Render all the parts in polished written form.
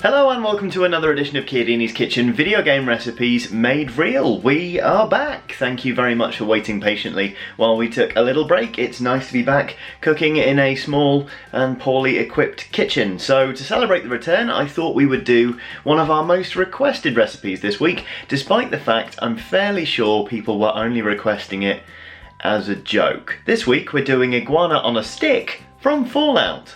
Hello and welcome to another edition of Chiodini's Kitchen, video game recipes made real. We are back. Thank you very much for waiting patiently while we took a little break. It's nice to be back cooking in a small and poorly equipped kitchen. So to celebrate the return, I thought we would do one of our most requested recipes this week, despite the fact I'm fairly sure people were only requesting it as a joke. This week we're doing Iguana on a stick from Fallout.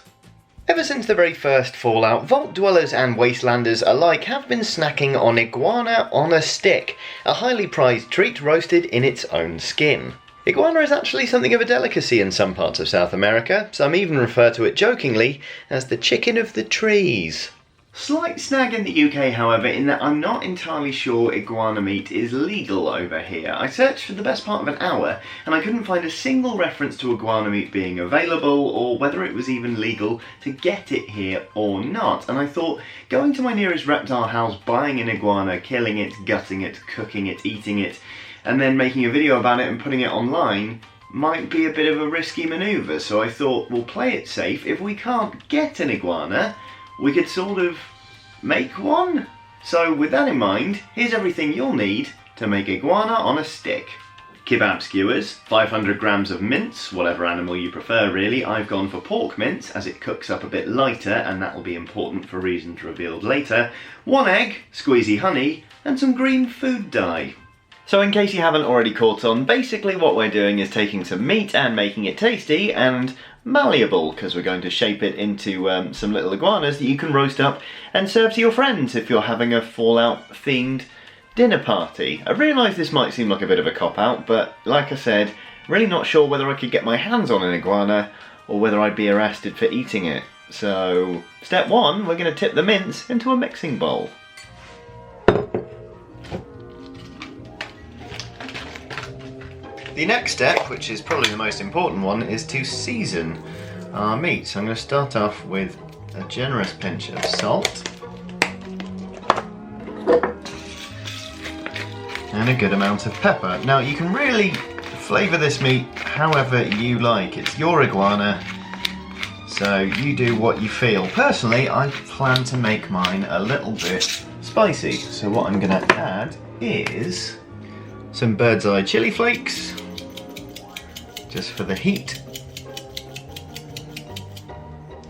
Ever since the very first Fallout, Vault Dwellers and Wastelanders alike have been snacking on Iguana on a stick, a highly prized treat roasted in its own skin. Iguana is actually something of a delicacy in some parts of South America. Some even refer to it jokingly as the chicken of the trees. Slight snag in the UK, however, in that I'm not entirely sure iguana meat is legal over here. I searched for the best part of an hour and I couldn't find a single reference to iguana meat being available or whether it was even legal to get it here or not. And I thought going to my nearest reptile house, buying an iguana, killing it, gutting it, cooking it, eating it, and then making a video about it and putting it online might be a bit of a risky manoeuvre. So I thought we'll play it safe. If we can't get an iguana, we could sort of make one. So with that in mind, here's everything you'll need to make iguana on a stick. Kebab skewers, 500 grams of mince, whatever animal you prefer really. I've gone for pork mince as it cooks up a bit lighter and that will be important for reasons revealed later. 1 egg, squeezy honey and some green food dye. So in case you haven't already caught on, basically what we're doing is taking some meat and making it tasty and malleable, because we're going to shape it into some little iguanas that you can roast up and serve to your friends if you're having a Fallout themed dinner party. I realise this might seem like a bit of a cop-out, but like I said, really not sure whether I could get my hands on an iguana or whether I'd be arrested for eating it. So step 1, we're going to tip the mince into a mixing bowl. The next step, which is probably the most important one, is to season our meat. So I'm going to start off with a generous pinch of salt and a good amount of pepper. Now you can really flavour this meat however you like. It's your iguana, so you do what you feel. Personally, I plan to make mine a little bit spicy. So what I'm going to add is some bird's eye chili flakes, just for the heat,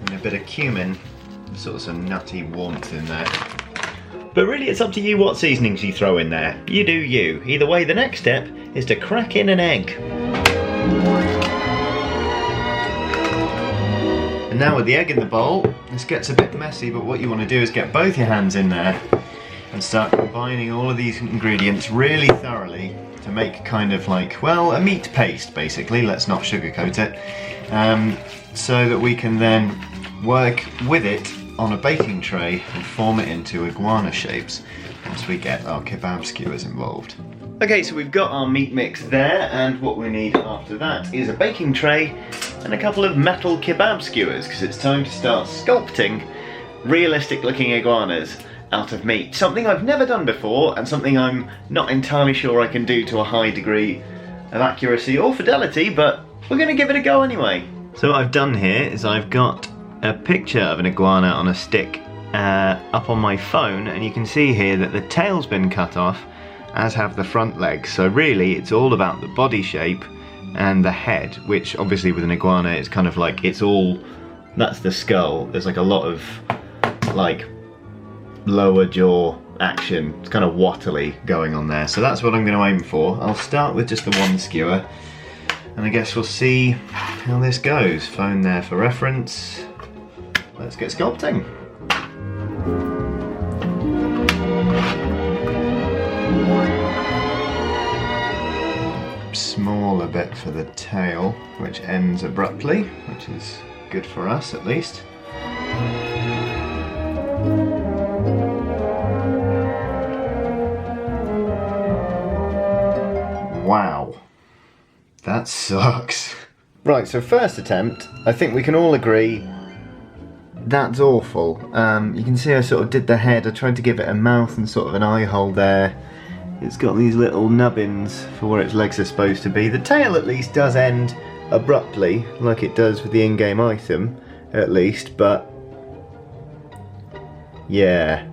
and a bit of cumin, sort of some nutty warmth in there. But really it's up to you what seasonings you throw in there. You do you. Either way, the next step is to crack in an egg. And now with the egg in the bowl, this gets a bit messy, but what you want to do is get both your hands in there and start combining all of these ingredients really thoroughly to make kind of like, well, a meat paste basically, let's not sugarcoat it, so that we can then work with it on a baking tray and form it into iguana shapes once we get our kebab skewers involved. Okay, so we've got our meat mix there, and what we need after that is a baking tray and a couple of metal kebab skewers, because it's time to start sculpting realistic looking iguanas out of meat. Something I've never done before and something I'm not entirely sure I can do to a high degree of accuracy or fidelity, but we're going to give it a go anyway. So what I've done here is I've got a picture of an iguana on a stick up on my phone, and you can see here that the tail's been cut off, as have the front legs. So really it's all about the body shape and the head, which obviously with an iguana it's kind of like, it's all, that's the skull. There's like a lot of like lower jaw action. It's kind of wattly going on there. So that's what I'm going to aim for. I'll start with just the one skewer and I guess we'll see how this goes. Phone there for reference. Let's get sculpting. Smaller bit for the tail, which ends abruptly, which is good for us at least. Wow, that sucks. Right, so first attempt, I think we can all agree that's awful. You can see I sort of did the head, I tried to give it a mouth and sort of an eye hole there. It's got these little nubbins for where its legs are supposed to be. The tail at least does end abruptly, like it does with the in-game item, at least, but Yeah.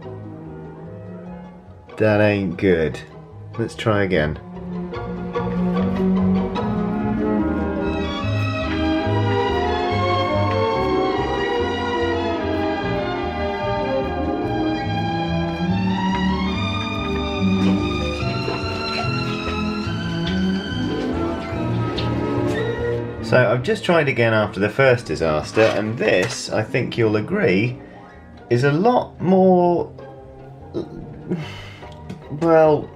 That ain't good. Let's try again. So I've just tried again after the first disaster, and this, I think you'll agree, is a lot more... well,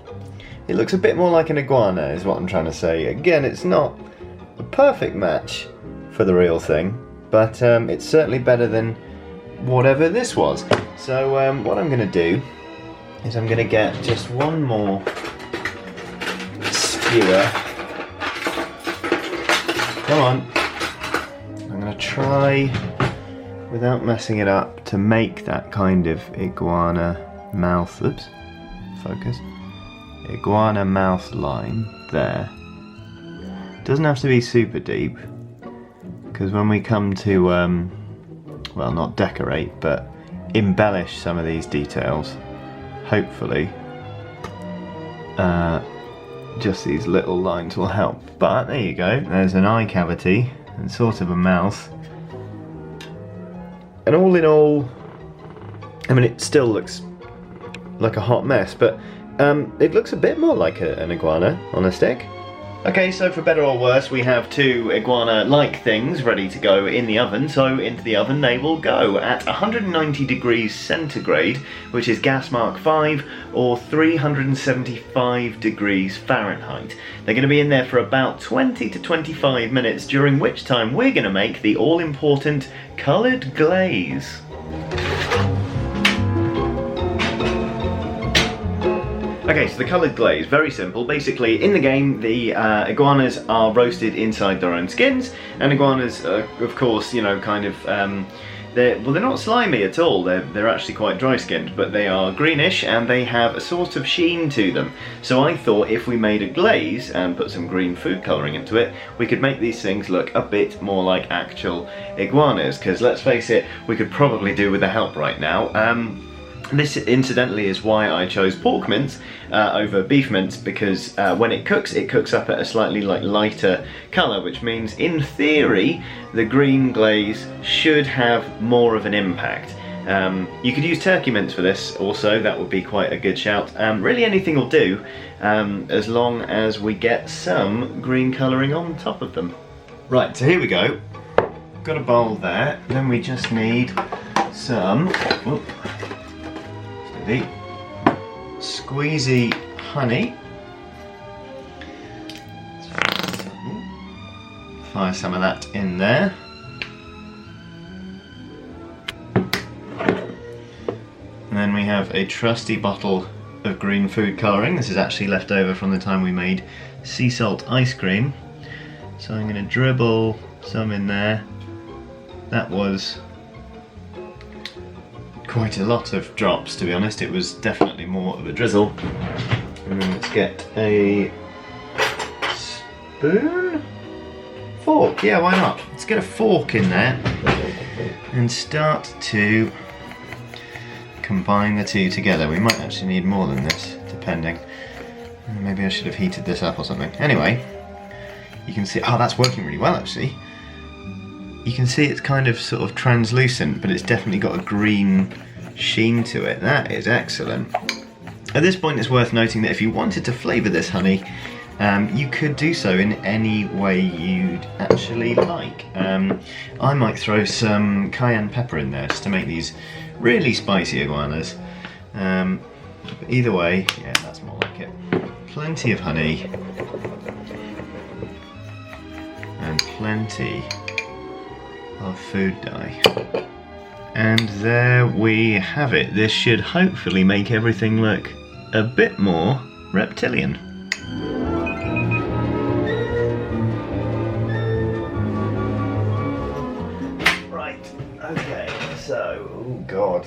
it looks a bit more like an iguana is what I'm trying to say. Again, it's not a perfect match for the real thing, but it's certainly better than whatever this was. So what I'm going to do is I'm going to get just one more skewer. Come on. I'm going to try, without messing it up, to make that kind of iguana mouth. Oops. Focus. Iguana mouth line there. Doesn't have to be super deep, because when we come to, well, not decorate, but embellish some of these details, hopefully, just these little lines will help. But there you go, there's an eye cavity and sort of a mouth. And all in all, I mean, it still looks like a hot mess, but it looks a bit more like an iguana on a stick. Okay, so for better or worse, we have two iguana-like things ready to go in the oven, so into the oven they will go at 190 degrees centigrade, which is gas mark 5, or 375 degrees Fahrenheit. They're going to be in there for about 20 to 25 minutes, during which time we're going to make the all-important coloured glaze. Okay, so the coloured glaze, very simple. Basically, in the game, the iguanas are roasted inside their own skins, and iguanas, of course, you know, kind of, they're not slimy at all. They're actually quite dry-skinned, but they are greenish, and they have a sort of sheen to them. So I thought if we made a glaze and put some green food colouring into it, we could make these things look a bit more like actual iguanas, because let's face it, we could probably do with the help right now. This, incidentally, is why I chose pork mince over beef mince, because when it cooks up at a slightly lighter colour, which means, in theory, the green glaze should have more of an impact. You could use turkey mince for this also, that would be quite a good shout. Really anything will do, as long as we get some green colouring on top of them. Right, so here we go. Got a bowl there, then we just need some... Whoop, squeezy honey. Fire some of that in there. And then we have a trusty bottle of green food colouring. This is actually left over from the time we made sea salt ice cream. So I'm going to dribble some in there. That was quite a lot of drops, to be honest. It was definitely more of a drizzle. And then let's get a spoon? Fork, yeah, why not? Let's get a fork in there and start to combine the two together. We might actually need more than this, depending. Maybe I should have heated this up or something. Anyway, you can see, oh, that's working really well actually. You can see it's kind of sort of translucent, but it's definitely got a green sheen to it. That is excellent. At this point, it's worth noting that if you wanted to flavour this honey, you could do so in any way you'd actually like. I might throw some cayenne pepper in there just to make these really spicy iguanas. But either way, yeah, that's more like it. Plenty of honey. And plenty of food dye. And there we have it. This should hopefully make everything look a bit more reptilian. Right, okay, so, oh god.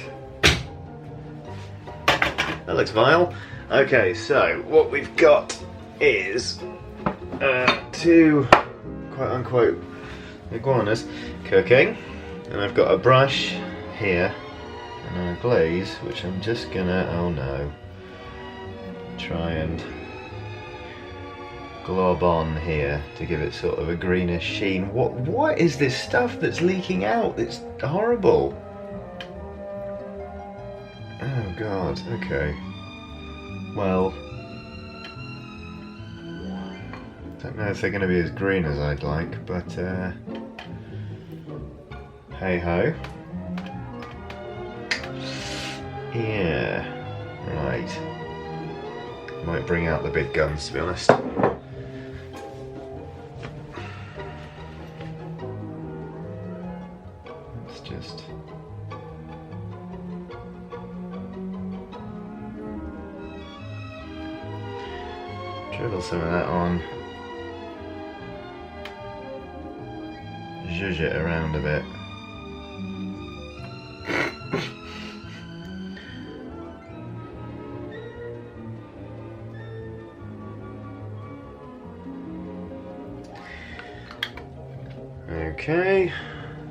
That looks vile. Okay, so what we've got is two quote-unquote iguanas cooking, and I've got a brush here and our glaze, which I'm just gonna, oh no, try and glob on here to give it sort of a greenish sheen. What is this stuff that's leaking out? It's horrible. Oh god, okay. Well, don't know if they're going to be as green as I'd like, but hey ho. Yeah, right. Might bring out the big guns, to be honest. Let's just drizzle some of that on. Zhuzh it around a bit. Okay,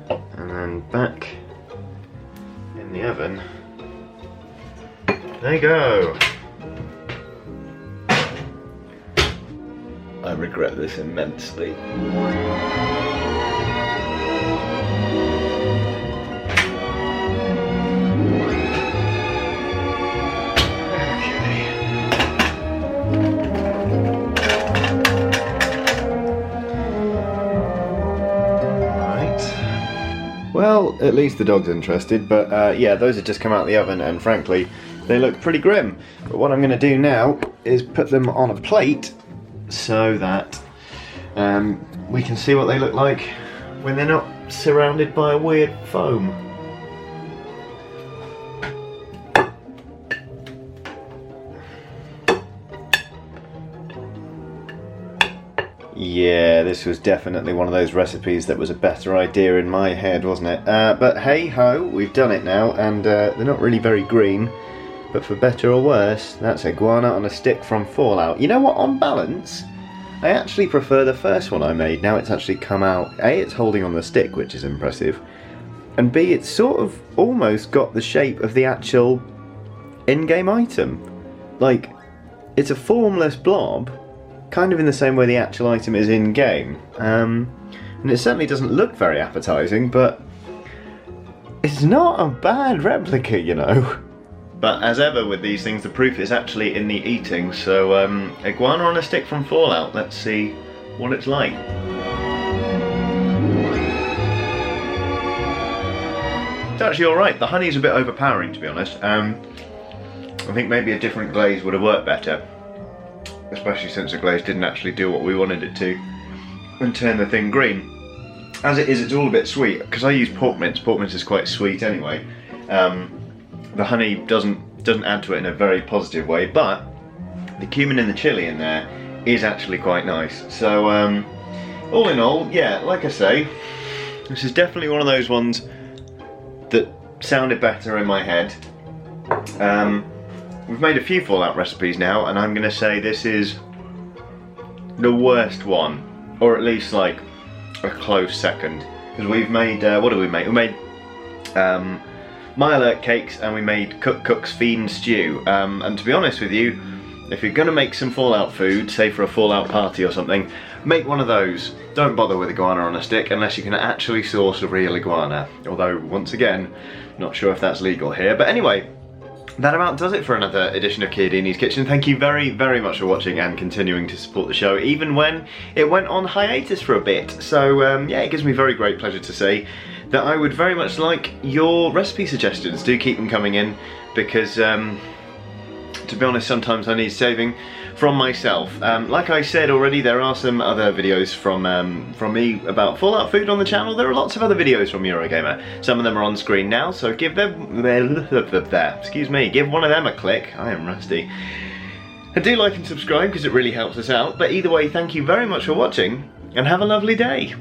and then back in the oven. There you go. I regret this immensely. Well, at least the dog's interested, but yeah, those have just come out of the oven and frankly, they look pretty grim. But what I'm going to do now is put them on a plate so that we can see what they look like when they're not surrounded by a weird foam. Yeah, this was definitely one of those recipes that was a better idea in my head, wasn't it? But hey ho, we've done it now, and they're not really very green, but for better or worse, that's Iguana on a stick from Fallout. You know what, on balance, I actually prefer the first one I made. Now it's actually come out, A, it's holding on the stick, which is impressive, and B, it's sort of almost got the shape of the actual in-game item. Like, it's a formless blob, kind of in the same way the actual item is in-game. And it certainly doesn't look very appetizing, but it's not a bad replica, you know. But as ever with these things, the proof is actually in the eating, so Iguana on a stick from Fallout, let's see what it's like. It's actually alright, the honey's a bit overpowering, to be honest. I think maybe a different glaze would have worked better. Especially since the glaze didn't actually do what we wanted it to and turn the thing green. As it is, it's all a bit sweet because I use pork mince. Pork mince is quite sweet anyway. The honey doesn't add to it in a very positive way, but the cumin and the chilli in there is actually quite nice. So all in all, yeah, like I say, this is definitely one of those ones that sounded better in my head. We've made a few Fallout recipes now, and I'm going to say this is the worst one, or at least like a close second. Because we've made, what did we make? We made My Alert cakes, and we made Cook's Fiend stew. And to be honest with you, if you're going to make some Fallout food, say for a Fallout party or something, make one of those. Don't bother with iguana on a stick unless you can actually source a real iguana. Although, once again, not sure if that's legal here. But anyway, that about does it for another edition of Chiodini's Kitchen. Thank you very, very much for watching and continuing to support the show, even when it went on hiatus for a bit. So yeah, it gives me very great pleasure to say that I would very much like your recipe suggestions. Do keep them coming in, because to be honest, sometimes I need saving from myself. Like I said already, there are some other videos from me about Fallout food on the channel. There are lots of other videos from Eurogamer. Some of them are on screen now, so give them excuse me, give one of them a click. I am rusty. And do like and subscribe because it really helps us out. But either way, thank you very much for watching and have a lovely day.